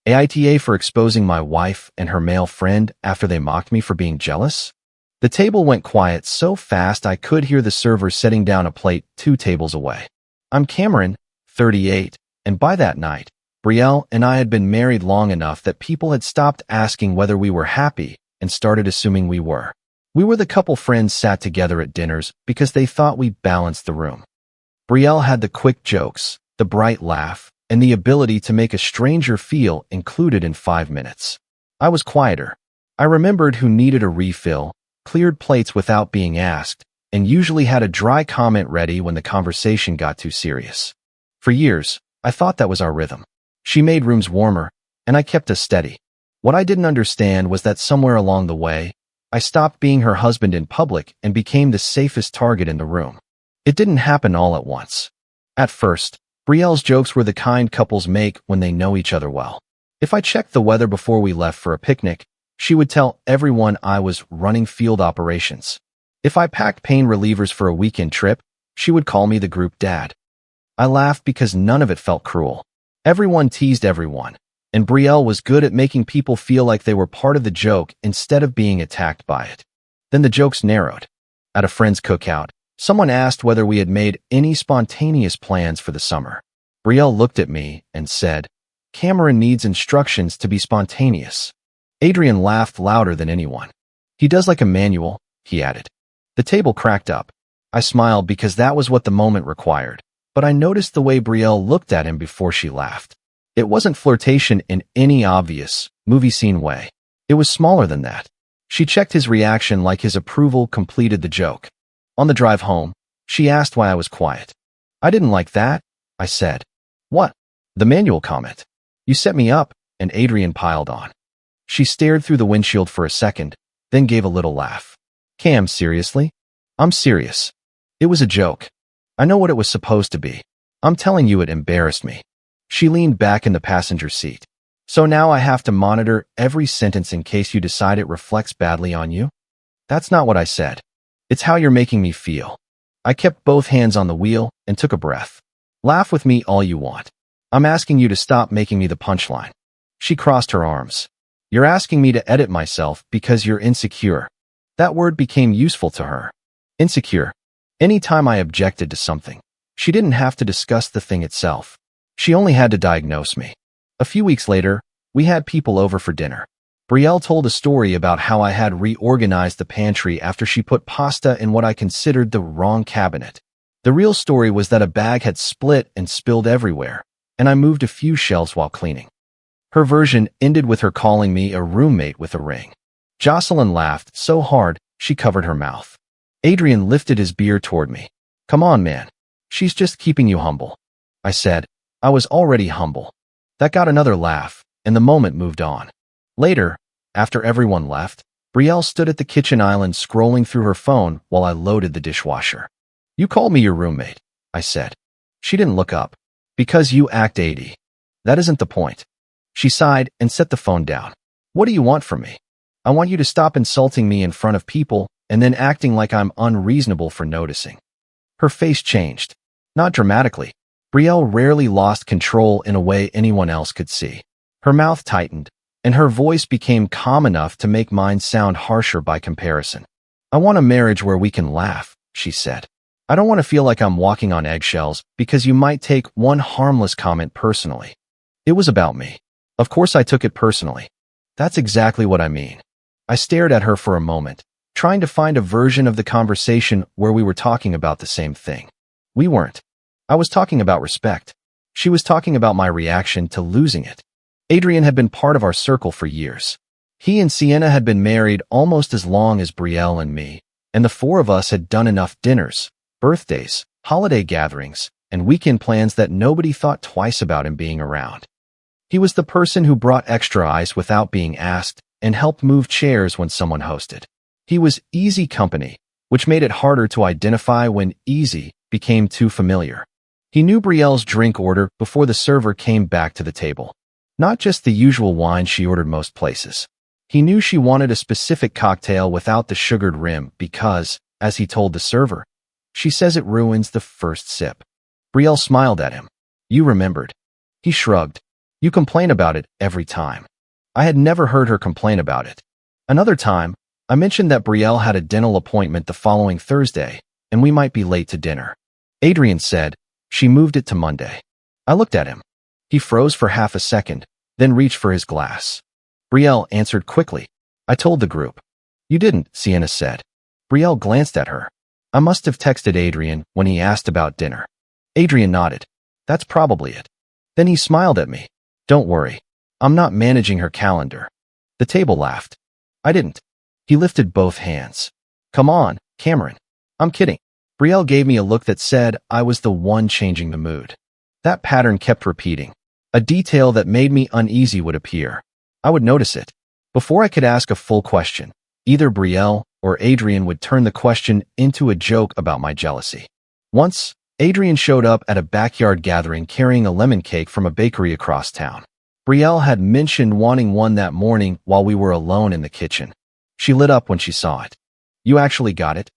AITA for exposing my wife and her male friend after they mocked me for being jealous? The table went quiet so fast I could hear the server setting down a plate 2 tables away. I'm Cameron, 38, and by that night, Brielle and I had been married long enough that people had stopped asking whether we were happy and started assuming we were. We were the couple friends sat together at dinners because they thought we balanced the room. Brielle had the quick jokes, the bright laugh, and the ability to make a stranger feel included in 5 minutes. I was quieter. I remembered who needed a refill, cleared plates without being asked, and usually had a dry comment ready when the conversation got too serious. For years, I thought that was our rhythm. She made rooms warmer, and I kept us steady. What I didn't understand was that somewhere along the way, I stopped being her husband in public and became the safest target in the room. It didn't happen all at once. At first, Brielle's jokes were the kind couples make when they know each other well. If I checked the weather before we left for a picnic, she would tell everyone I was running field operations. If I packed pain relievers for a weekend trip, she would call me the group dad. I laughed because none of it felt cruel. Everyone teased everyone, and Brielle was good at making people feel like they were part of the joke instead of being attacked by it. Then the jokes narrowed. At a friend's cookout, someone asked whether we had made any spontaneous plans for the summer. Brielle looked at me and said, "Cameron needs instructions to be spontaneous." Adrian laughed louder than anyone. "He does like a manual," he added. The table cracked up. I smiled because that was what the moment required, but I noticed the way Brielle looked at him before she laughed. It wasn't flirtation in any obvious, movie scene way. It was smaller than that. She checked his reaction like his approval completed the joke. On the drive home, she asked why I was quiet. "I didn't like that," I said. "What?" "The manual comment. You set me up," and Adrian piled on. She stared through the windshield for a second, then gave a little laugh. "Cam, seriously?" "I'm serious. It was a joke. I know what it was supposed to be. I'm telling you it embarrassed me." She leaned back in the passenger seat. "So now I have to monitor every sentence in case you decide it reflects badly on you?" "That's not what I said. It's how you're making me feel." I kept both hands on the wheel and took a breath. "Laugh with me all you want. I'm asking you to stop making me the punchline." She crossed her arms. "You're asking me to edit myself because you're insecure." That word became useful to her. Insecure. Anytime I objected to something, she didn't have to discuss the thing itself. She only had to diagnose me. A few weeks later, we had people over for dinner. Brielle told a story about how I had reorganized the pantry after she put pasta in what I considered the wrong cabinet. The real story was that a bag had split and spilled everywhere, and I moved a few shelves while cleaning. Her version ended with her calling me a roommate with a ring. Jocelyn laughed so hard she covered her mouth. Adrian lifted his beer toward me. "Come on, man. She's just keeping you humble." I said, "I was already humble." That got another laugh, and the moment moved on. Later, after everyone left, Brielle stood at the kitchen island scrolling through her phone while I loaded the dishwasher. "You called me your roommate," I said. She didn't look up. "Because you act 80. That isn't the point." She sighed and set the phone down. "What do you want from me?" "I want you to stop insulting me in front of people and then acting like I'm unreasonable for noticing." Her face changed. Not dramatically. Brielle rarely lost control in a way anyone else could see. Her mouth tightened, and her voice became calm enough to make mine sound harsher by comparison. "I want a marriage where we can laugh," she said. "I don't want to feel like I'm walking on eggshells because you might take one harmless comment personally." It was about me. Of course I took it personally. That's exactly what I mean. I stared at her for a moment, trying to find a version of the conversation where we were talking about the same thing. We weren't. I was talking about respect. She was talking about my reaction to losing it. Adrian had been part of our circle for years. He and Sienna had been married almost as long as Brielle and me, and the 4 of us had done enough dinners, birthdays, holiday gatherings, and weekend plans that nobody thought twice about him being around. He was the person who brought extra ice without being asked and helped move chairs when someone hosted. He was easy company, which made it harder to identify when easy became too familiar. He knew Brielle's drink order before the server came back to the table. Not just the usual wine she ordered most places. He knew she wanted a specific cocktail without the sugared rim because, as he told the server, she says it ruins the first sip. Brielle smiled at him. "You remembered." He shrugged. You complain about it every time. I had never heard her complain about it. Another time, I mentioned that Brielle had a dental appointment the following Thursday, and we might be late to dinner. Adrian said, she moved it to Monday. I looked at him. He froze for half a second, then reached for his glass. Brielle answered quickly. I told the group. You didn't, Sienna said. Brielle glanced at her. I must have texted Adrian when he asked about dinner. Adrian nodded. That's probably it. Then he smiled at me. Don't worry. I'm not managing her calendar. The table laughed. I didn't. He lifted both hands. Come on, Cameron. I'm kidding. Brielle gave me a look that said I was the one changing the mood. That pattern kept repeating. A detail that made me uneasy would appear. I would notice it. Before I could ask a full question, either Brielle or Adrian would turn the question into a joke about my jealousy. Once, Adrian showed up at a backyard gathering carrying a lemon cake from a bakery across town. Brielle had mentioned wanting one that morning while we were alone in the kitchen. She lit up when she saw it. You actually got it?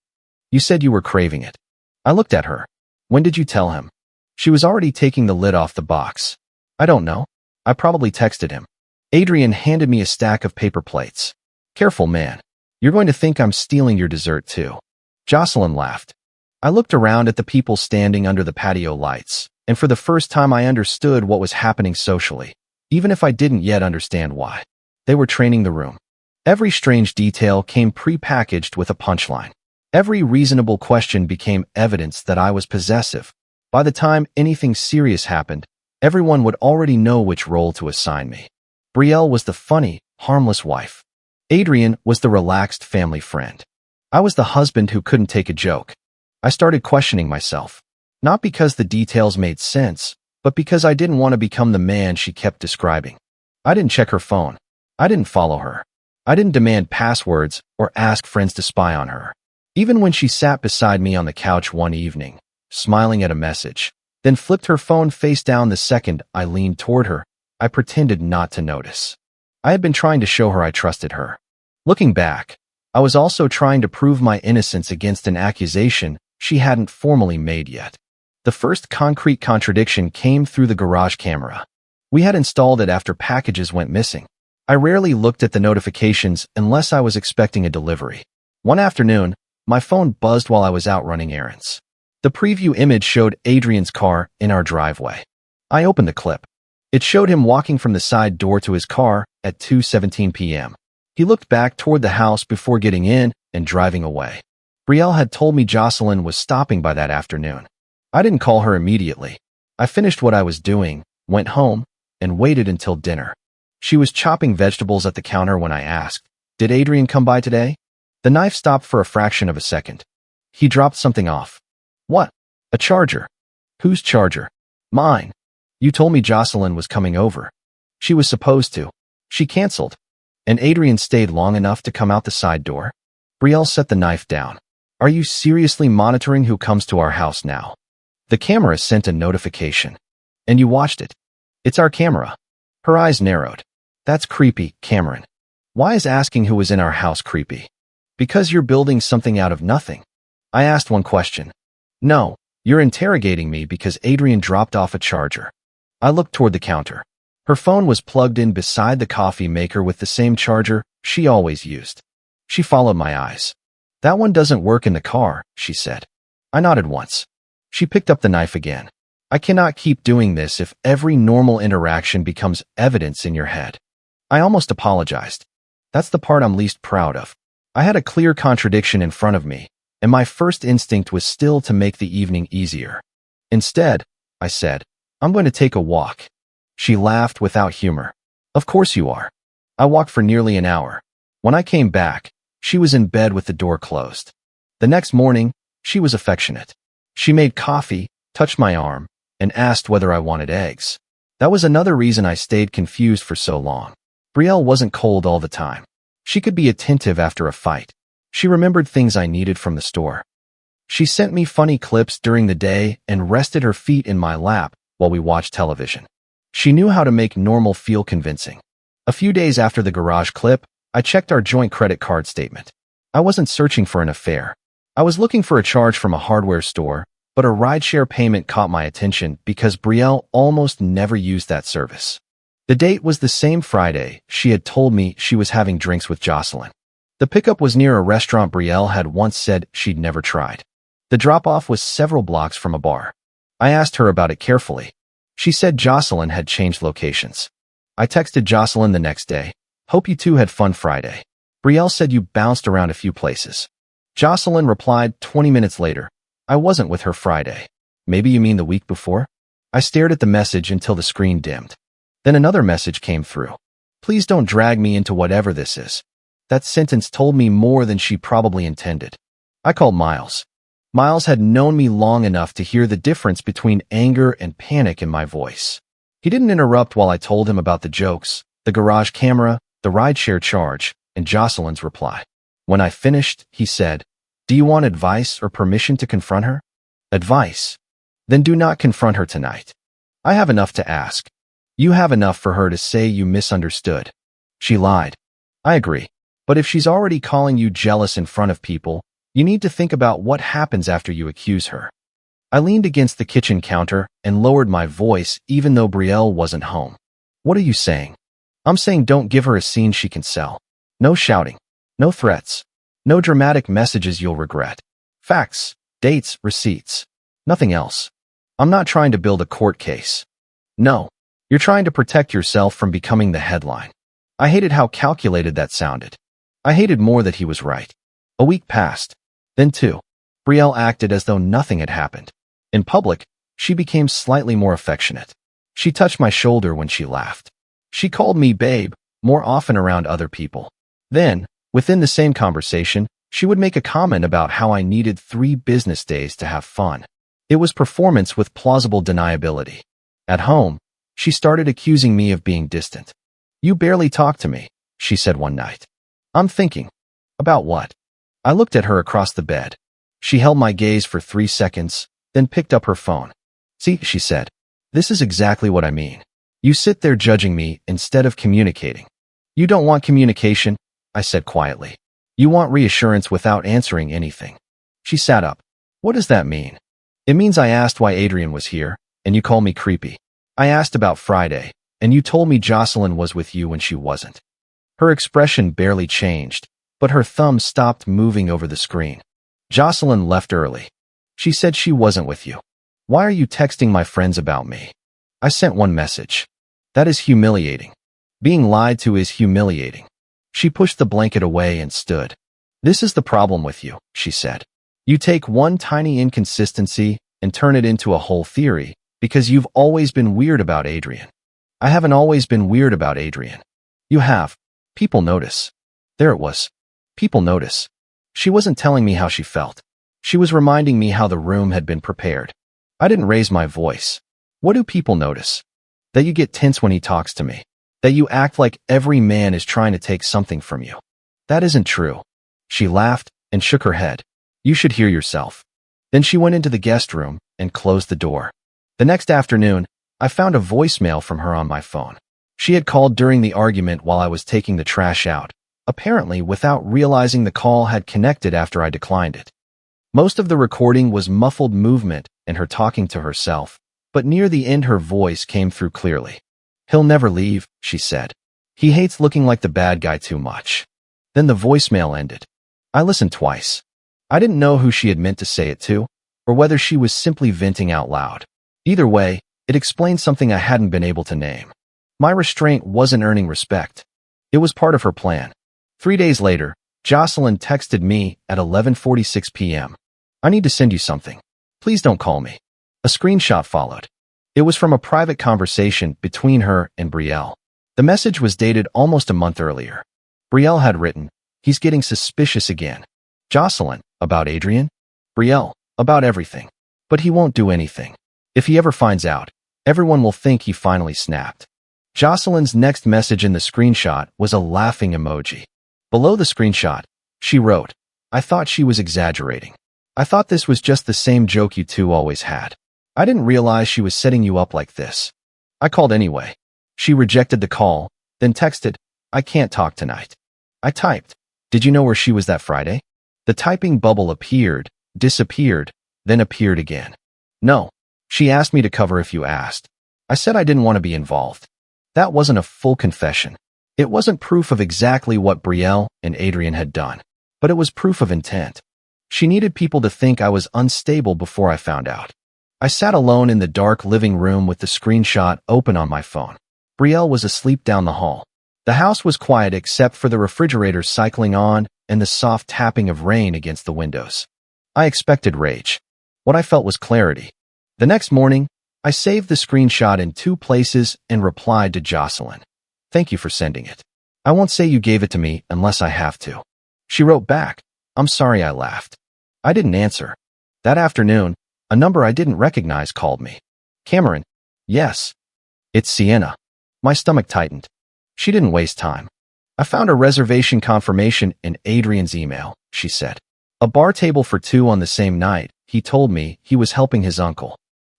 You said you were craving it. I looked at her. When did you tell him? She was already taking the lid off the box. I don't know. I probably texted him. Adrian handed me a stack of paper plates. Careful, man. You're going to think I'm stealing your dessert too. Jocelyn laughed. I looked around at the people standing under the patio lights, and for the first time I understood what was happening socially, even if I didn't yet understand why. They were training the room. Every strange detail came pre-packaged with a punchline. Every reasonable question became evidence that I was possessive. By the time anything serious happened, everyone would already know which role to assign me. Brielle was the funny, harmless wife. Adrian was the relaxed family friend. I was the husband who couldn't take a joke. I started questioning myself. Not because the details made sense, but because I didn't want to become the man she kept describing. I didn't check her phone. I didn't follow her. I didn't demand passwords or ask friends to spy on her. Even when she sat beside me on the couch one evening, smiling at a message, then flipped her phone face down the second I leaned toward her, I pretended not to notice. I had been trying to show her I trusted her. Looking back, I was also trying to prove my innocence against an accusation she hadn't formally made yet. The first concrete contradiction came through the garage camera. We had installed it after packages went missing. I rarely looked at the notifications unless I was expecting a delivery. One afternoon, my phone buzzed while I was out running errands. The preview image showed Adrian's car in our driveway. I opened the clip. It showed him walking from the side door to his car at 2:17 p.m. He looked back toward the house before getting in and driving away. Brielle had told me Jocelyn was stopping by that afternoon. I didn't call her immediately. I finished what I was doing, went home, and waited until dinner. She was chopping vegetables at the counter when I asked, "Did Adrian come by today?" The knife stopped for a fraction of a second. He dropped something off. What? A charger. Whose charger? Mine. You told me Jocelyn was coming over. She was supposed to. She canceled. And Adrian stayed long enough to come out the side door? Brielle set the knife down. Are you seriously monitoring who comes to our house now? The camera sent a notification. And you watched it. It's our camera. Her eyes narrowed. That's creepy, Cameron. Why is asking who was in our house creepy? Because you're building something out of nothing. I asked one question. No, you're interrogating me because Adrian dropped off a charger. I looked toward the counter. Her phone was plugged in beside the coffee maker with the same charger she always used. She followed my eyes. That one doesn't work in the car, she said. I nodded once. She picked up the knife again. I cannot keep doing this if every normal interaction becomes evidence in your head. I almost apologized. That's the part I'm least proud of. I had a clear contradiction in front of me, and my first instinct was still to make the evening easier. Instead, I said, I'm going to take a walk. She laughed without humor. Of course you are. I walked for nearly an hour. When I came back, she was in bed with the door closed. The next morning, she was affectionate. She made coffee, touched my arm, and asked whether I wanted eggs. That was another reason I stayed confused for so long. Brielle wasn't cold all the time. She could be attentive after a fight. She remembered things I needed from the store. She sent me funny clips during the day and rested her feet in my lap while we watched television. She knew how to make normal feel convincing. A few days after the garage clip, I checked our joint credit card statement. I wasn't searching for an affair. I was looking for a charge from a hardware store, but a rideshare payment caught my attention because Brielle almost never used that service. The date was the same Friday she had told me she was having drinks with Jocelyn. The pickup was near a restaurant Brielle had once said she'd never tried. The drop-off was several blocks from a bar. I asked her about it carefully. She said Jocelyn had changed locations. I texted Jocelyn the next day. Hope you two had fun Friday. Brielle said you bounced around a few places. Jocelyn replied 20 minutes later. I wasn't with her Friday. Maybe you mean the week before? I stared at the message until the screen dimmed. Then another message came through. Please don't drag me into whatever this is. That sentence told me more than she probably intended. I called Miles. Miles had known me long enough to hear the difference between anger and panic in my voice. He didn't interrupt while I told him about the jokes, the garage camera, the rideshare charge, and Jocelyn's reply. When I finished, he said, "Do you want advice or permission to confront her?" Advice? Then do not confront her tonight. I have enough to ask. You have enough for her to say you misunderstood. She lied. I agree. But if she's already calling you jealous in front of people, you need to think about what happens after you accuse her. I leaned against the kitchen counter and lowered my voice even though Brielle wasn't home. What are you saying? I'm saying don't give her a scene she can sell. No shouting. No threats. No dramatic messages you'll regret. Facts, dates, receipts. Nothing else. I'm not trying to build a court case. No. You're trying to protect yourself from becoming the headline. I hated how calculated that sounded. I hated more that he was right. A week passed. Then two. Brielle acted as though nothing had happened. In public, she became slightly more affectionate. She touched my shoulder when she laughed. She called me babe, more often around other people. Then, within the same conversation, she would make a comment about how I needed 3 business days to have fun. It was performance with plausible deniability. At home, she started accusing me of being distant. You barely talk to me, she said one night. I'm thinking. About what? I looked at her across the bed. She held my gaze for 3 seconds, then picked up her phone. See, she said. This is exactly what I mean. You sit there judging me instead of communicating. You don't want communication, I said quietly. You want reassurance without answering anything. She sat up. What does that mean? It means I asked why Adrian was here, and you call me creepy. I asked about Friday, and you told me Jocelyn was with you when she wasn't. Her expression barely changed, but her thumb stopped moving over the screen. Jocelyn left early. She said she wasn't with you. Why are you texting my friends about me? I sent one message. That is humiliating. Being lied to is humiliating. She pushed the blanket away and stood. This is the problem with you, she said. You take one tiny inconsistency and turn it into a whole theory because you've always been weird about Adrian. I haven't always been weird about Adrian. You have. People notice. There it was. People notice. She wasn't telling me how she felt. She was reminding me how the room had been prepared. I didn't raise my voice. What do people notice? That you get tense when he talks to me. That you act like every man is trying to take something from you. That isn't true. She laughed and shook her head. You should hear yourself. Then she went into the guest room and closed the door. The next afternoon, I found a voicemail from her on my phone. She had called during the argument while I was taking the trash out, apparently without realizing the call had connected after I declined it. Most of the recording was muffled movement and her talking to herself, but near the end her voice came through clearly. He'll never leave, she said. He hates looking like the bad guy too much. Then the voicemail ended. I listened twice. I didn't know who she had meant to say it to, or whether she was simply venting out loud. Either way, it explained something I hadn't been able to name. My restraint wasn't earning respect. It was part of her plan. 3 days later, Jocelyn texted me at 11:46 p.m. I need to send you something. Please don't call me. A screenshot followed. It was from a private conversation between her and Brielle. The message was dated almost a month earlier. Brielle had written, he's getting suspicious again. Jocelyn, about Adrian? Brielle, about everything. But he won't do anything. If he ever finds out, everyone will think he finally snapped. Jocelyn's next message in the screenshot was a laughing emoji. Below the screenshot, she wrote, I thought she was exaggerating. I thought this was just the same joke you two always had. I didn't realize she was setting you up like this. I called anyway. She rejected the call, then texted, I can't talk tonight. I typed, did you know where she was that Friday? The typing bubble appeared, disappeared, then appeared again. No. She asked me to cover if you asked. I said I didn't want to be involved. That wasn't a full confession. It wasn't proof of exactly what Brielle and Adrian had done, but it was proof of intent. She needed people to think I was unstable before I found out. I sat alone in the dark living room with the screenshot open on my phone. Brielle was asleep down the hall. The house was quiet except for the refrigerator cycling on and the soft tapping of rain against the windows. I expected rage. What I felt was clarity. The next morning, I saved the screenshot in 2 places and replied to Jocelyn. Thank you for sending it. I won't say you gave it to me unless I have to. She wrote back, I'm sorry I laughed. I didn't answer. That afternoon, a number I didn't recognize called me. Cameron. Yes. It's Sienna. My stomach tightened. She didn't waste time. I found a reservation confirmation in Adrian's email, she said. A bar table for 2 on the same night. He told me he was helping his uncle.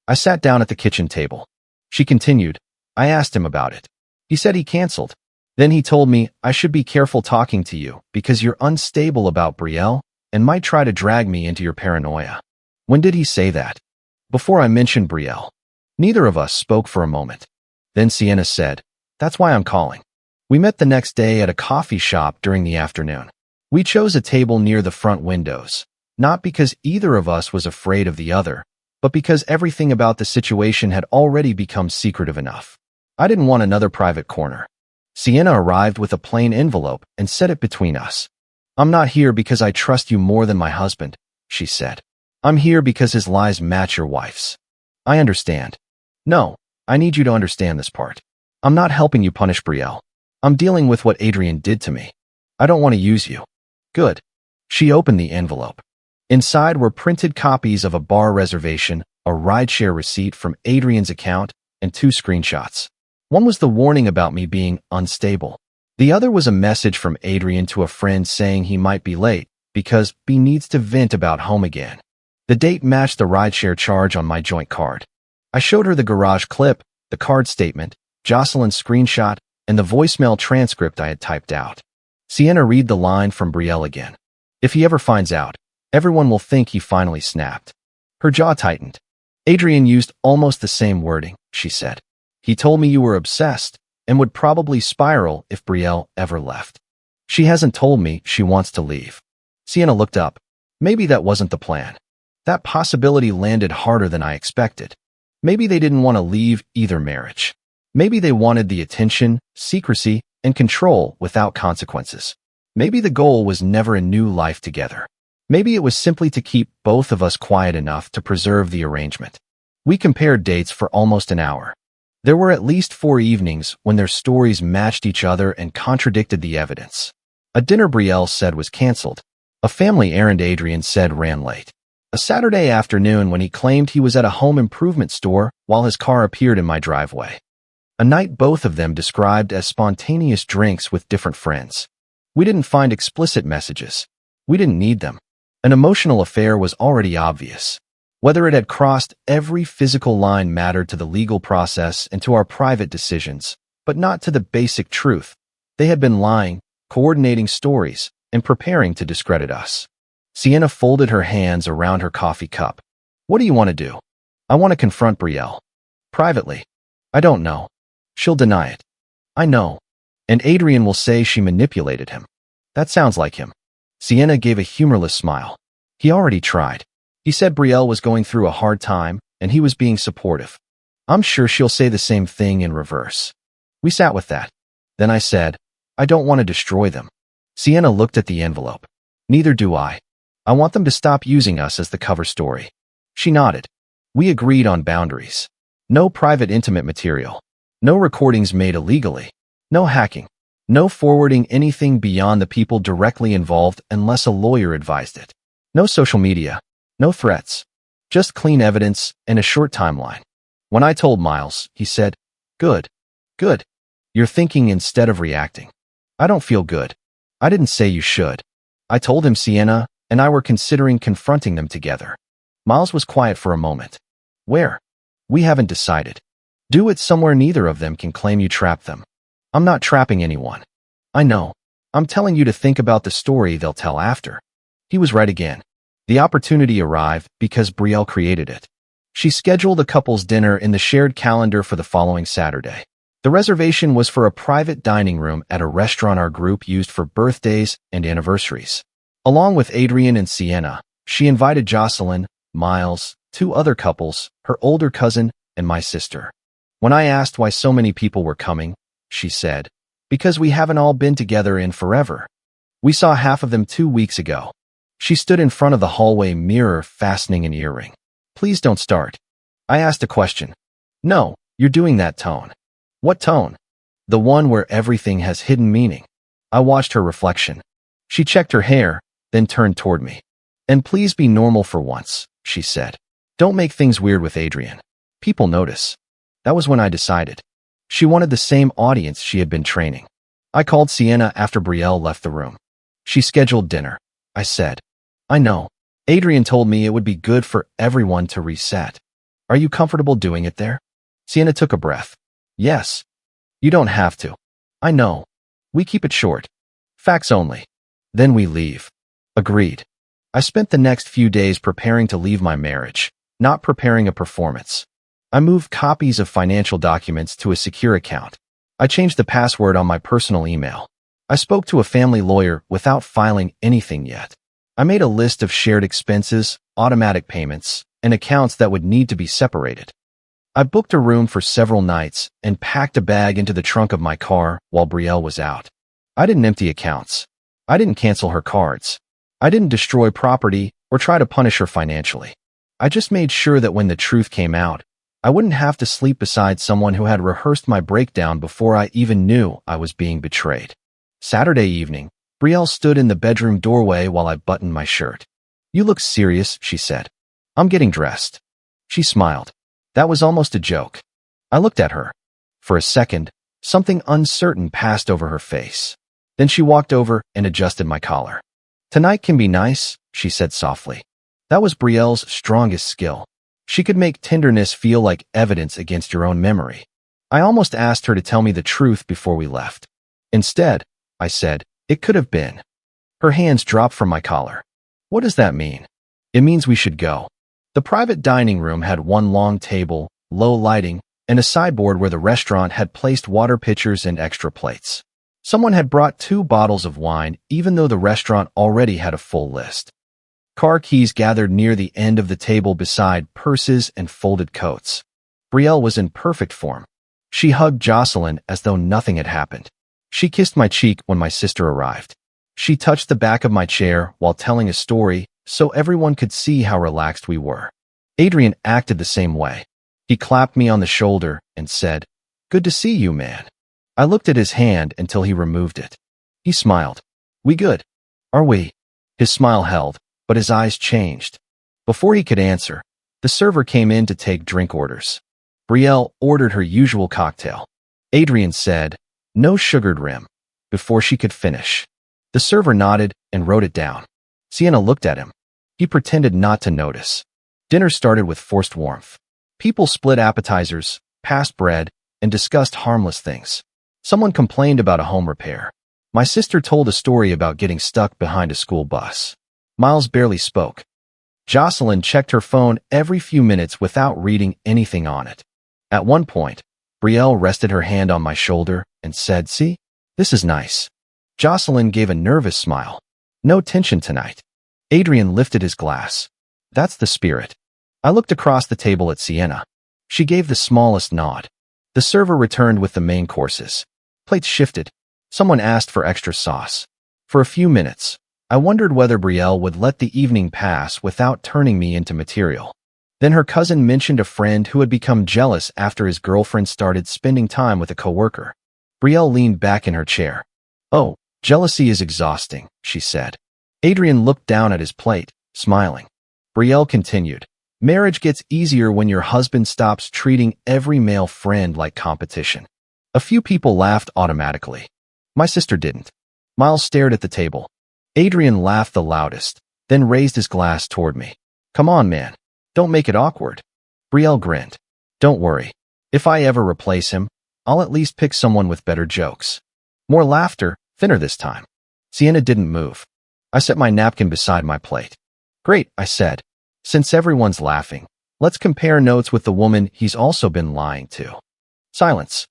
I sat down at the kitchen table. She continued. I asked him about it. He said he canceled. Then he told me I should be careful talking to you because you're unstable about Brielle and might try to drag me into your paranoia. When did he say that? Before I mentioned Brielle. Neither of us spoke for a moment. Then Sienna said, that's why I'm calling. We met the next day at a coffee shop during the afternoon. We chose a table near the front windows, not because either of us was afraid of the other, but because everything about the situation had already become secretive enough. I didn't want another private corner. Sienna arrived with a plain envelope and set it between us. I'm not here because I trust you more than my husband, she said. I'm here because his lies match your wife's. I understand. No, I need you to understand this part. I'm not helping you punish Brielle. I'm dealing with what Adrian did to me. I don't want to use you. Good. She opened the envelope. Inside were printed copies of a bar reservation, a rideshare receipt from Adrian's account, and 2 screenshots. One was the warning about me being unstable. The other was a message from Adrian to a friend saying he might be late because B needs to vent about home again. The date matched the rideshare charge on my joint card. I showed her the garage clip, the card statement, Jocelyn's screenshot, and the voicemail transcript I had typed out. Sienna read the line from Brielle again. If he ever finds out, everyone will think he finally snapped. Her jaw tightened. Adrian used almost the same wording, she said. He told me you were obsessed and would probably spiral if Brielle ever left. She hasn't told me she wants to leave. Sienna looked up. Maybe that wasn't the plan. That possibility landed harder than I expected. Maybe they didn't want to leave either marriage. Maybe they wanted the attention, secrecy, and control without consequences. Maybe the goal was never a new life together. Maybe it was simply to keep both of us quiet enough to preserve the arrangement. We compared dates for almost an hour. There were at least 4 evenings when their stories matched each other and contradicted the evidence. A dinner Brielle said was canceled. A family errand Adrian said ran late. A Saturday afternoon when he claimed he was at a home improvement store while his car appeared in my driveway. A night both of them described as spontaneous drinks with different friends. We didn't find explicit messages. We didn't need them. An emotional affair was already obvious. Whether it had crossed every physical line mattered to the legal process and to our private decisions, but not to the basic truth. They had been lying, coordinating stories, and preparing to discredit us. Sienna folded her hands around her coffee cup. What do you want to do? I want to confront Brielle. Privately. I don't know. She'll deny it. I know. And Adrian will say she manipulated him. That sounds like him. Sienna gave a humorless smile. He already tried. He said Brielle was going through a hard time, and he was being supportive. I'm sure she'll say the same thing in reverse. We sat with that. Then I said, I don't want to destroy them. Sienna looked at the envelope. Neither do I. I want them to stop using us as the cover story. She nodded. We agreed on boundaries. No private intimate material. No recordings made illegally. No hacking. No forwarding anything beyond the people directly involved unless a lawyer advised it. No social media. No threats. Just clean evidence and a short timeline. When I told Miles, he said, Good. Good. You're thinking instead of reacting. I don't feel good. I didn't say you should. I told him Sienna and I were considering confronting them together. Miles was quiet for a moment. Where? We haven't decided. Do it somewhere neither of them can claim you trapped them. I'm not trapping anyone. I know. I'm telling you to think about the story they'll tell after. He was right again. The opportunity arrived because Brielle created it. She scheduled a couple's dinner in the shared calendar for the following Saturday. The reservation was for a private dining room at a restaurant our group used for birthdays and anniversaries. Along with Adrian and Sienna, she invited Jocelyn, Miles, two other couples, her older cousin, and my sister. When I asked why so many people were coming, she said, "Because we haven't all been together in forever. We saw half of them 2 weeks ago." She stood in front of the hallway mirror fastening an earring. "Please don't start." I asked a question. "No, you're doing that tone." "What tone?" "The one where everything has hidden meaning." I watched her reflection. She checked her hair, then turned toward me. "And please be normal for once," she said. "Don't make things weird with Adrian. People notice." That was when I decided. She wanted the same audience she had been training. I called Sienna after Brielle left the room. "She scheduled dinner," I said. "I know. Adrian told me it would be good for everyone to reset. Are you comfortable doing it there?" Sienna took a breath. "Yes. You don't have to." "I know. We keep it short. Facts only. Then we leave." "Agreed." I spent the next few days preparing to leave my marriage, not preparing a performance. I moved copies of financial documents to a secure account. I changed the password on my personal email. I spoke to a family lawyer without filing anything yet. I made a list of shared expenses, automatic payments, and accounts that would need to be separated. I booked a room for several nights and packed a bag into the trunk of my car while Brielle was out. I didn't empty accounts. I didn't cancel her cards. I didn't destroy property or try to punish her financially. I just made sure that when the truth came out, I wouldn't have to sleep beside someone who had rehearsed my breakdown before I even knew I was being betrayed. Saturday evening, Brielle stood in the bedroom doorway while I buttoned my shirt. "You look serious," she said. "I'm getting dressed." She smiled. That was almost a joke. I looked at her. For a second, something uncertain passed over her face. Then she walked over and adjusted my collar. "Tonight can be nice," she said softly. That was Brielle's strongest skill. She could make tenderness feel like evidence against your own memory. I almost asked her to tell me the truth before we left. "Instead," I said, "it could have been." Her hands dropped from my collar. "What does that mean?" "It means we should go." The private dining room had one long table, low lighting, and a sideboard where the restaurant had placed water pitchers and extra plates. Someone had brought 2 bottles of wine, even though the restaurant already had a full list. Car keys gathered near the end of the table beside purses and folded coats. Brielle was in perfect form. She hugged Jocelyn as though nothing had happened. She kissed my cheek when my sister arrived. She touched the back of my chair while telling a story so everyone could see how relaxed we were. Adrian acted the same way. He clapped me on the shoulder and said, "Good to see you, man." I looked at his hand until he removed it. He smiled. "We good? Are we?" His smile held, but his eyes changed. Before he could answer, the server came in to take drink orders. Brielle ordered her usual cocktail. Adrian said, "No sugared rim," before she could finish. The server nodded and wrote it down. Sienna looked at him. He pretended not to notice. Dinner started with forced warmth. People split appetizers, passed bread, and discussed harmless things. Someone complained about a home repair. My sister told a story about getting stuck behind a school bus. Miles barely spoke. Jocelyn checked her phone every few minutes without reading anything on it. At one point, Brielle rested her hand on my shoulder and said, "See? This is nice." Jocelyn gave a nervous smile. "No tension tonight." Adrian lifted his glass. "That's the spirit." I looked across the table at Sienna. She gave the smallest nod. The server returned with the main courses. Plates shifted. Someone asked for extra sauce. For a few minutes, I wondered whether Brielle would let the evening pass without turning me into material. Then her cousin mentioned a friend who had become jealous after his girlfriend started spending time with a coworker. Brielle leaned back in her chair. "Oh, jealousy is exhausting," she said. Adrian looked down at his plate, smiling. Brielle continued, "Marriage gets easier when your husband stops treating every male friend like competition." A few people laughed automatically. My sister didn't. Miles stared at the table. Adrian laughed the loudest, then raised his glass toward me. "Come on, man. Don't make it awkward." Brielle grinned. "Don't worry. If I ever replace him, I'll at least pick someone with better jokes." More laughter, thinner this time. Sienna didn't move. I set my napkin beside my plate. "Great," I said. "Since everyone's laughing, let's compare notes with the woman he's also been lying to." Silence.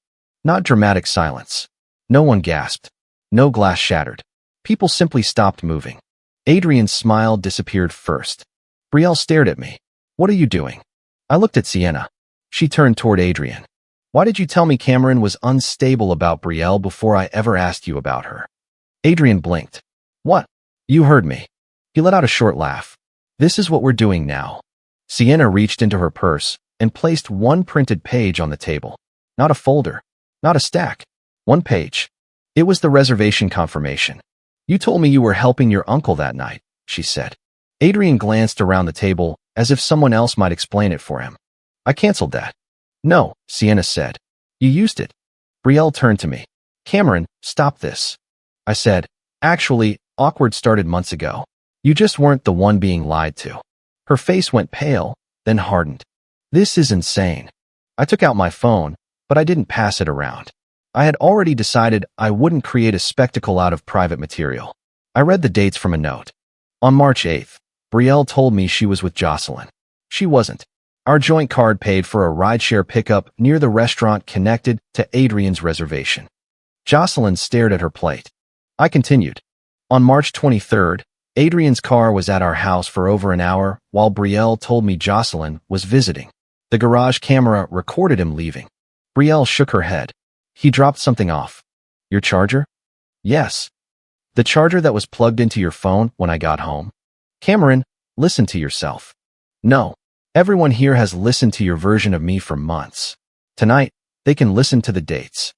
Not dramatic silence. No one gasped. No glass shattered. People simply stopped moving. Adrian's smile disappeared first. Brielle stared at me. What are you doing? I looked at Sienna. She turned toward Adrian. Why did you tell me Cameron was unstable about Brielle before I ever asked you about her? Adrian blinked. What? You heard me. He let out a short laugh. This is what we're doing now. Sienna reached into her purse and placed one printed page on the table. Not a folder. Not a stack. One page. It was the reservation confirmation. You told me you were helping your uncle that night, she said. Adrian glanced around the table as if someone else might explain it for him. I canceled that. No, Sienna said. You used it. Brielle turned to me. Cameron, stop this. I said, actually, awkward started months ago. You just weren't the one being lied to. Her face went pale, then hardened. This is insane. I took out my phone, but I didn't pass it around. I had already decided I wouldn't create a spectacle out of private material. I read the dates from a note. On March 8th, Brielle told me she was with Jocelyn. She wasn't. Our joint card paid for a rideshare pickup near the restaurant connected to Adrian's reservation. Jocelyn stared at her plate. I continued. On March 23rd, Adrian's car was at our house for over an hour while Brielle told me Jocelyn was visiting. The garage camera recorded him leaving. Brielle shook her head. He dropped something off. Your charger? Yes. The charger that was plugged into your phone when I got home? Cameron, listen to yourself. No. Everyone here has listened to your version of me for months. Tonight, they can listen to the dates.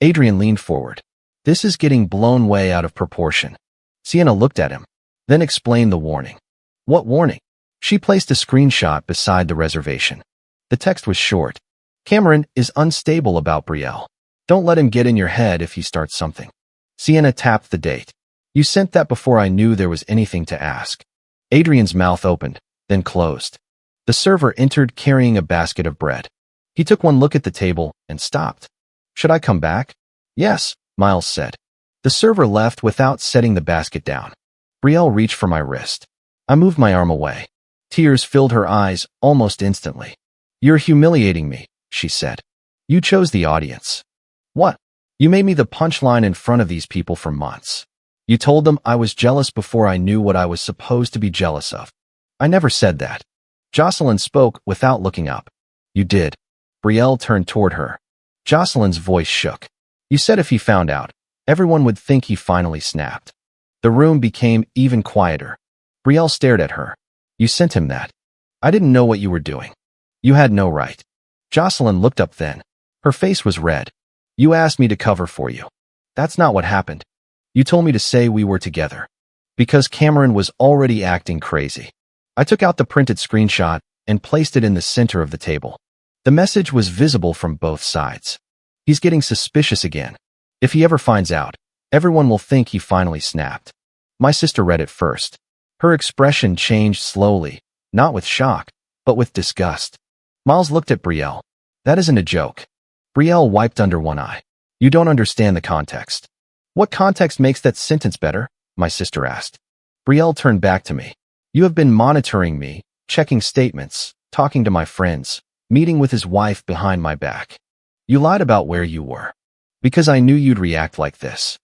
Adrian leaned forward. This is getting blown way out of proportion. Sienna looked at him, then explained the warning. What warning? She placed a screenshot beside the reservation. The text was short. Cameron is unstable about Brielle. Don't let him get in your head if he starts something. Sienna tapped the date. You sent that before I knew there was anything to ask. Adrian's mouth opened, then closed. The server entered carrying a basket of bread. He took one look at the table and stopped. Should I come back? Yes, Miles said. The server left without setting the basket down. Brielle reached for my wrist. I moved my arm away. Tears filled her eyes almost instantly. You're humiliating me, she said. You chose the audience. What? You made me the punchline in front of these people for months. You told them I was jealous before I knew what I was supposed to be jealous of. I never said that. Jocelyn spoke without looking up. You did. Brielle turned toward her. Jocelyn's voice shook. You said if he found out, everyone would think he finally snapped. The room became even quieter. Brielle stared at her. You sent him that. I didn't know what you were doing. You had no right. Jocelyn looked up then. Her face was red. You asked me to cover for you. That's not what happened. You told me to say we were together. Because Cameron was already acting crazy. I took out the printed screenshot and placed it in the center of the table. The message was visible from both sides. He's getting suspicious again. If he ever finds out, everyone will think he finally snapped. My sister read it first. Her expression changed slowly, not with shock, but with disgust. Miles looked at Brielle. That isn't a joke. Brielle wiped under one eye. You don't understand the context. What context makes that sentence better? My sister asked. Brielle turned back to me. You have been monitoring me, checking statements, talking to my friends, meeting with his wife behind my back. You lied about where you were. Because I knew you'd react like this.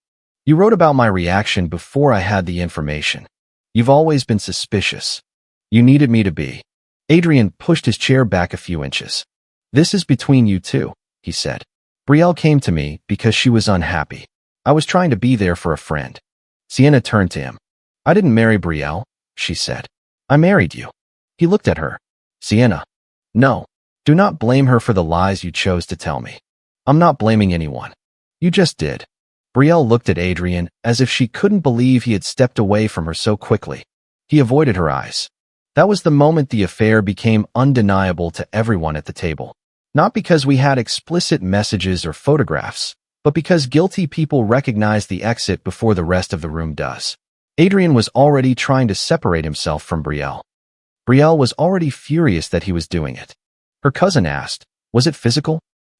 You wrote about my reaction before I had the information. You've always been suspicious. You needed me to be. Adrian pushed his chair back a few inches. This is between you two, he said. Brielle came to me because she was unhappy. I was trying to be there for a friend. Sienna turned to him. I didn't marry Brielle, she said. I married you. He looked at her. Sienna. No. Do not blame her for the lies you chose to tell me. I'm not blaming anyone. You just did. Brielle looked at Adrian as if she couldn't believe he had stepped away from her so quickly. He avoided her eyes. That was the moment the affair became undeniable to everyone at the table. Not because we had explicit messages or photographs, but because guilty people recognize the exit before the rest of the room does. Adrian was already trying to separate himself from Brielle. Brielle was already furious that he was doing it. Her cousin asked, was it physical?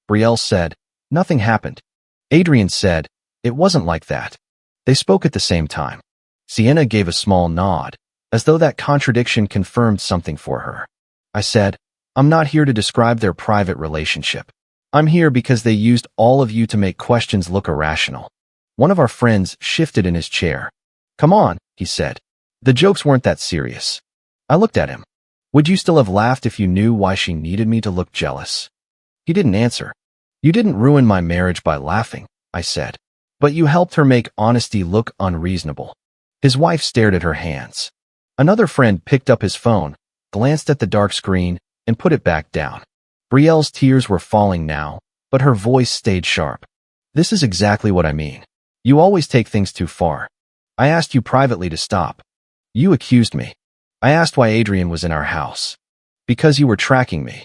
Brielle said, nothing happened. Adrian said, it wasn't like that. They spoke at the same time. Sienna gave a small nod, as though that contradiction confirmed something for her. I said, I'm not here to describe their private relationship. I'm here because they used all of you to make questions look irrational. One of our friends shifted in his chair. Come on, he said. The jokes weren't that serious. I looked at him. Would you still have laughed if you knew why she needed me to look jealous? He didn't answer. You didn't ruin my marriage by laughing, I said. But you helped her make honesty look unreasonable. His wife stared at her hands. Another friend picked up his phone, glanced at the dark screen, and put it back down. Brielle's tears were falling now, but her voice stayed sharp. This is exactly what I mean. You always take things too far. I asked you privately to stop. You accused me. I asked why Adrian was in our house. Because you were tracking me.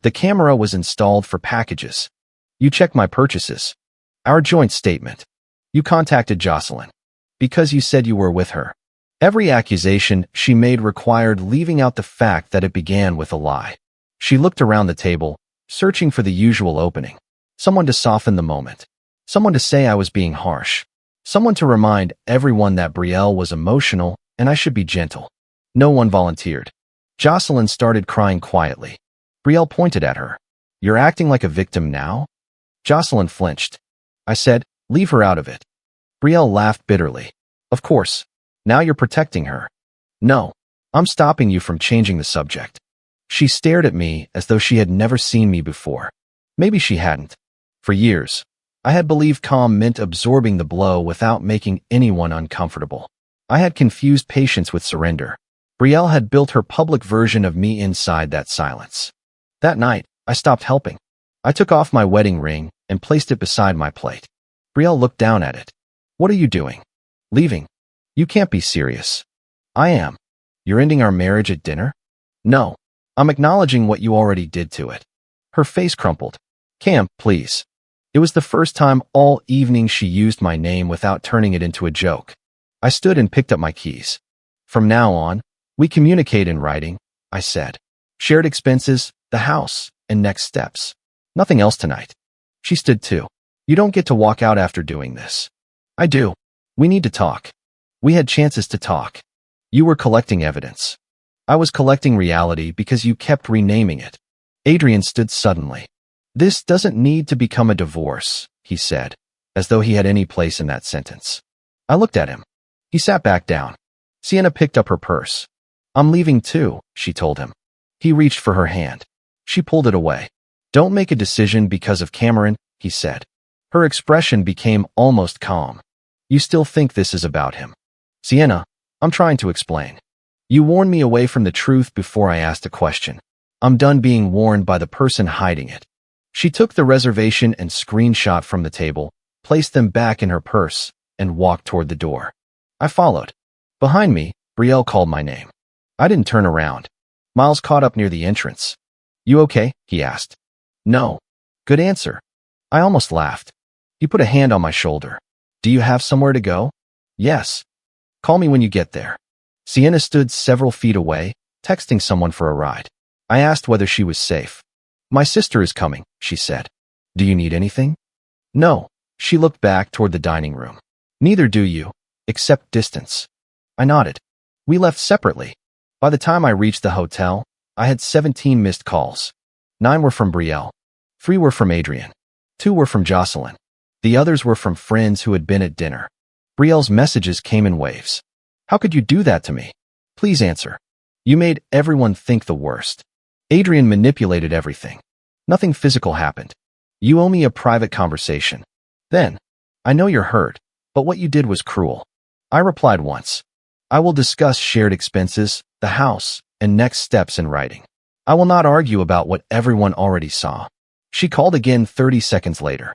The camera was installed for packages. You checked my purchases. Our joint statement. You contacted Jocelyn. Because you said you were with her. Every accusation she made required leaving out the fact that it began with a lie. She looked around the table, searching for the usual opening. Someone to soften the moment. Someone to say I was being harsh. Someone to remind everyone that Brielle was emotional and I should be gentle. No one volunteered. Jocelyn started crying quietly. Brielle pointed at her. You're acting like a victim now? Jocelyn flinched. I said, leave her out of it. Brielle laughed bitterly. Of course. Now you're protecting her. No. I'm stopping you from changing the subject. She stared at me as though she had never seen me before. Maybe she hadn't. For years, I had believed calm meant absorbing the blow without making anyone uncomfortable. I had confused patience with surrender. Brielle had built her public version of me inside that silence. That night, I stopped helping. I took off my wedding ring and placed it beside my plate. Brielle looked down at it. What are you doing? Leaving. You can't be serious. I am. You're ending our marriage at dinner? No. I'm acknowledging what you already did to it. Her face crumpled. Cam, please. It was the first time all evening she used my name without turning it into a joke. I stood and picked up my keys. From now on, we communicate in writing, I said. Shared expenses, the house, and next steps. Nothing else tonight. She stood too. You don't get to walk out after doing this. I do. We need to talk. We had chances to talk. You were collecting evidence. I was collecting reality because you kept renaming it. Adrian stood suddenly. This doesn't need to become a divorce, he said, as though he had any place in that sentence. I looked at him. He sat back down. Sienna picked up her purse. I'm leaving too, she told him. He reached for her hand. She pulled it away. Don't make a decision because of Cameron, he said. Her expression became almost calm. You still think this is about him. Sienna, I'm trying to explain. You warned me away from the truth before I asked a question. I'm done being warned by the person hiding it. She took the reservation and screenshot from the table, placed them back in her purse, and walked toward the door. I followed. Behind me, Brielle called my name. I didn't turn around. Miles caught up near the entrance. You okay? He asked. No. Good answer. I almost laughed. He put a hand on my shoulder. Do you have somewhere to go? Yes. Call me when you get there. Sienna stood several feet away, texting someone for a ride. I asked whether she was safe. My sister is coming, she said. Do you need anything? No. She looked back toward the dining room. Neither do you, except distance. I nodded. We left separately. By the time I reached the hotel, I had 17 missed calls. 9 were from Brielle. 3 were from Adrian. 2 were from Jocelyn. The others were from friends who had been at dinner. Brielle's messages came in waves. How could you do that to me? Please answer. You made everyone think the worst. Adrian manipulated everything. Nothing physical happened. You owe me a private conversation. Then, I know you're hurt, but what you did was cruel. I replied once. I will discuss shared expenses, the house, and next steps in writing. I will not argue about what everyone already saw. She called again 30 seconds later.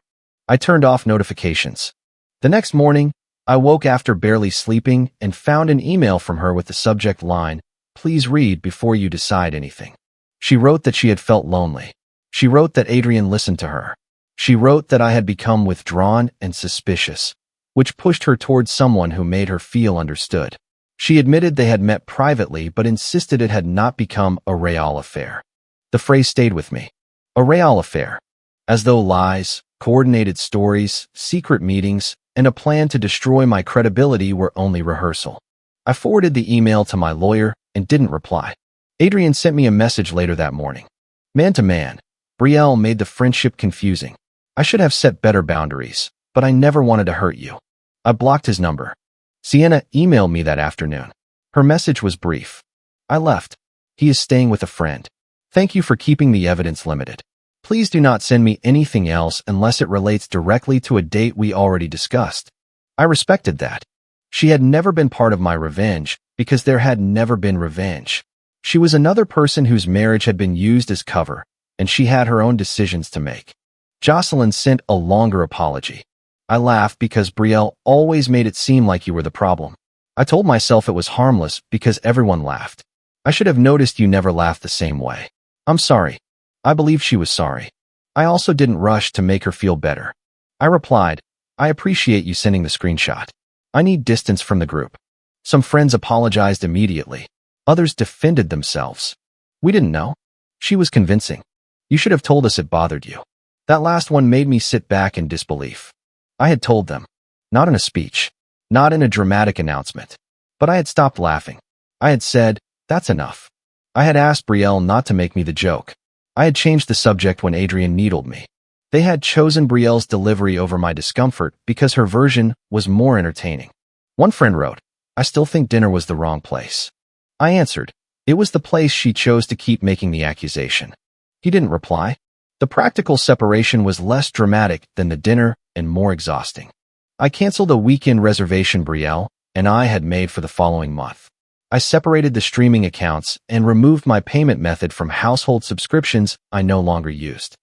I turned off notifications. The next morning, I woke after barely sleeping and found an email from her with the subject line, "Please read before you decide anything." She wrote that she had felt lonely. She wrote that Adrian listened to her. She wrote that I had become withdrawn and suspicious, which pushed her towards someone who made her feel understood. She admitted they had met privately but insisted it had not become a real affair. The phrase stayed with me. A real affair. As though lies, coordinated stories, secret meetings, and a plan to destroy my credibility were only rehearsal. I forwarded the email to my lawyer and didn't reply. Adrian sent me a message later that morning. Man to man, Brielle made the friendship confusing. I should have set better boundaries, but I never wanted to hurt you. I blocked his number. Sienna emailed me that afternoon. Her message was brief. I left. He is staying with a friend. Thank you for keeping the evidence limited. Please do not send me anything else unless it relates directly to a date we already discussed. I respected that. She had never been part of my revenge because there had never been revenge. She was another person whose marriage had been used as cover, and she had her own decisions to make. Jocelyn sent a longer apology. I laughed because Brielle always made it seem like you were the problem. I told myself it was harmless because everyone laughed. I should have noticed you never laughed the same way. I'm sorry. I believe she was sorry. I also didn't rush to make her feel better. I replied, I appreciate you sending the screenshot. I need distance from the group. Some friends apologized immediately. Others defended themselves. We didn't know. She was convincing. You should have told us it bothered you. That last one made me sit back in disbelief. I had told them. Not in a speech. Not in a dramatic announcement. But I had stopped laughing. I had said, that's enough. I had asked Brielle not to make me the joke. I had changed the subject when Adrian needled me. They had chosen Brielle's delivery over my discomfort because her version was more entertaining. One friend wrote, I still think dinner was the wrong place. I answered, it was the place she chose to keep making the accusation. He didn't reply. The practical separation was less dramatic than the dinner and more exhausting. I canceled a weekend reservation Brielle and I had made for the following month. I separated the streaming accounts and removed my payment method from household subscriptions I no longer used.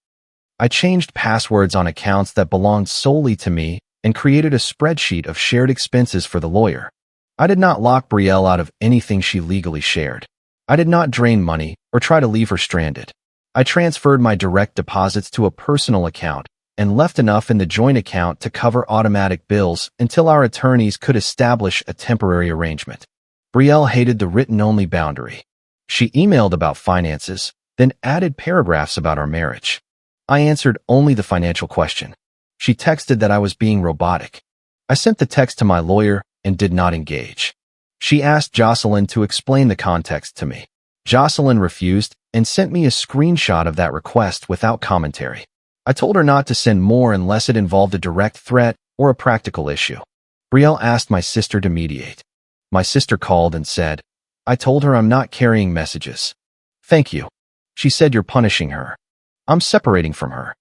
I changed passwords on accounts that belonged solely to me and created a spreadsheet of shared expenses for the lawyer. I did not lock Brielle out of anything she legally shared. I did not drain money or try to leave her stranded. I transferred my direct deposits to a personal account and left enough in the joint account to cover automatic bills until our attorneys could establish a temporary arrangement. Brielle hated the written-only boundary. She emailed about finances, then added paragraphs about our marriage. I answered only the financial question. She texted that I was being robotic. I sent the text to my lawyer and did not engage. She asked Jocelyn to explain the context to me. Jocelyn refused and sent me a screenshot of that request without commentary. I told her not to send more unless it involved a direct threat or a practical issue. Brielle asked my sister to mediate. My sister called and said, I told her I'm not carrying messages. Thank you. She said you're punishing her. I'm separating from her.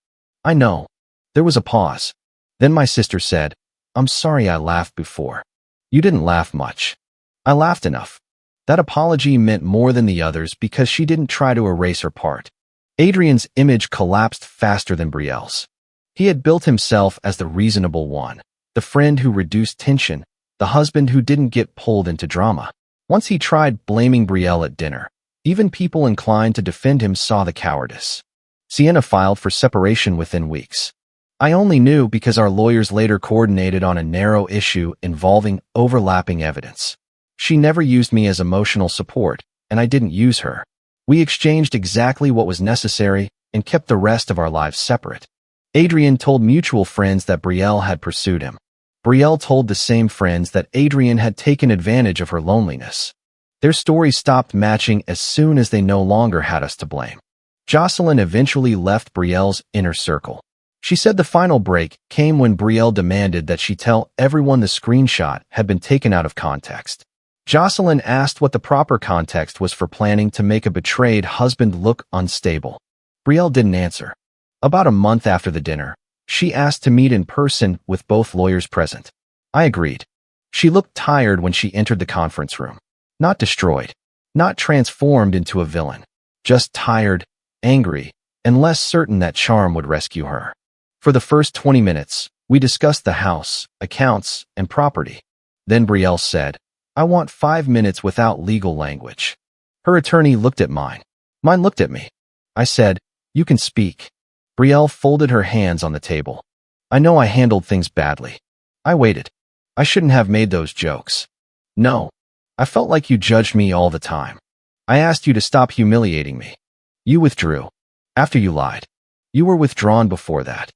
I know. There was a pause. Then my sister said, I'm sorry I laughed before. You didn't laugh much. I laughed enough. That apology meant more than the others because she didn't try to erase her part. Adrian's image collapsed faster than Brielle's. He had built himself as the reasonable one, the friend who reduced tension, the husband who didn't get pulled into drama. Once he tried blaming Brielle at dinner. Even people inclined to defend him saw the cowardice. Sienna filed for separation within weeks. I only knew because our lawyers later coordinated on a narrow issue involving overlapping evidence. She never used me as emotional support, and I didn't use her. We exchanged exactly what was necessary and kept the rest of our lives separate. Adrian told mutual friends that Brielle had pursued him. Brielle told the same friends that Adrian had taken advantage of her loneliness. Their stories stopped matching as soon as they no longer had us to blame. Jocelyn eventually left Brielle's inner circle. She said the final break came when Brielle demanded that she tell everyone the screenshot had been taken out of context. Jocelyn asked what the proper context was for planning to make a betrayed husband look unstable. Brielle didn't answer. About a month after the dinner, she asked to meet in person with both lawyers present. I agreed. She looked tired when she entered the conference room. Not destroyed. Not transformed into a villain. Just tired, angry, and less certain that charm would rescue her. For the first 20 minutes, we discussed the house, accounts, and property. Then Brielle said, I want 5 minutes without legal language. Her attorney looked at mine. Mine looked at me. I said, you can speak. Brielle folded her hands on the table. I know I handled things badly. I waited. I shouldn't have made those jokes. No. I felt like you judged me all the time. I asked you to stop humiliating me. You withdrew. After you lied. You were withdrawn before that.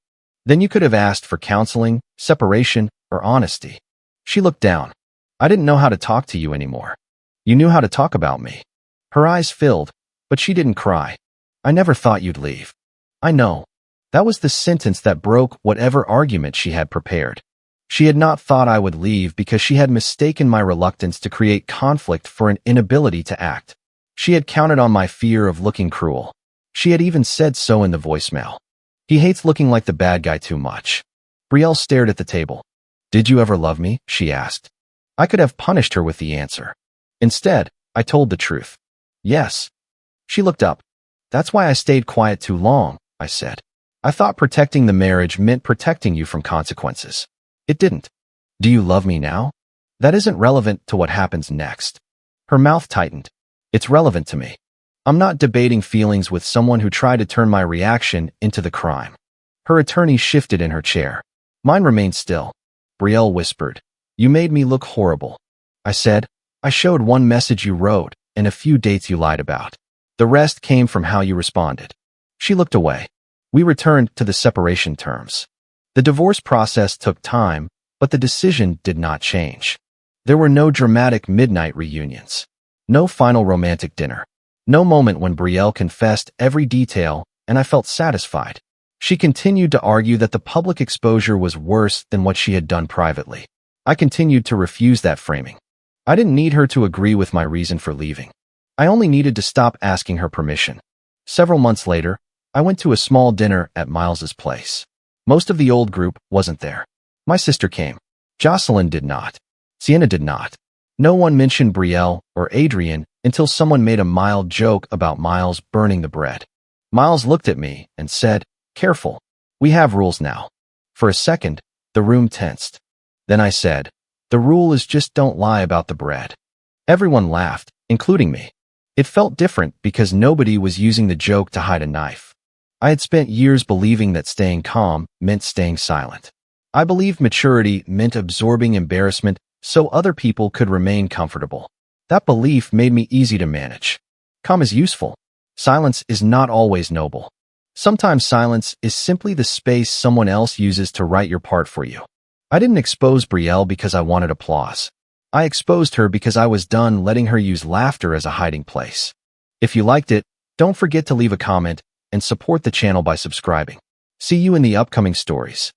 Then you could have asked for counseling, separation, or honesty. She looked down. I didn't know how to talk to you anymore. You knew how to talk about me. Her eyes filled, but she didn't cry. I never thought you'd leave. I know. That was the sentence that broke whatever argument she had prepared. She had not thought I would leave because she had mistaken my reluctance to create conflict for an inability to act. She had counted on my fear of looking cruel. She had even said so in the voicemail. He hates looking like the bad guy too much. Brielle stared at the table. Did you ever love me? She asked. I could have punished her with the answer. Instead, I told the truth. Yes. She looked up. That's why I stayed quiet too long, I said. I thought protecting the marriage meant protecting you from consequences. It didn't. Do you love me now? That isn't relevant to what happens next. Her mouth tightened. It's relevant to me. I'm not debating feelings with someone who tried to turn my reaction into the crime. Her attorney shifted in her chair. Mine remained still. Brielle whispered, You made me look horrible. I said, I showed one message you wrote and a few dates you lied about. The rest came from how you responded. She looked away. We returned to the separation terms. The divorce process took time, but the decision did not change. There were no dramatic midnight reunions. No final romantic dinner. No moment when Brielle confessed every detail and I felt satisfied. She continued to argue that the public exposure was worse than what she had done privately. I continued to refuse that framing. I didn't need her to agree with my reason for leaving. I only needed to stop asking her permission. Several months later, I went to a small dinner at Miles's place. Most of the old group wasn't there. My sister came. Jocelyn did not. Sienna did not. No one mentioned Brielle or Adrian until someone made a mild joke about Miles burning the bread. Miles looked at me and said, Careful. We have rules now. For a second, the room tensed. Then I said, The rule is just don't lie about the bread. Everyone laughed, including me. It felt different because nobody was using the joke to hide a knife. I had spent years believing that staying calm meant staying silent. I believed maturity meant absorbing embarrassment so other people could remain comfortable. That belief made me easy to manage. Calm is useful. Silence is not always noble. Sometimes silence is simply the space someone else uses to write your part for you. I didn't expose Brielle because I wanted applause. I exposed her because I was done letting her use laughter as a hiding place. If you liked it, don't forget to leave a comment and support the channel by subscribing. See you in the upcoming stories.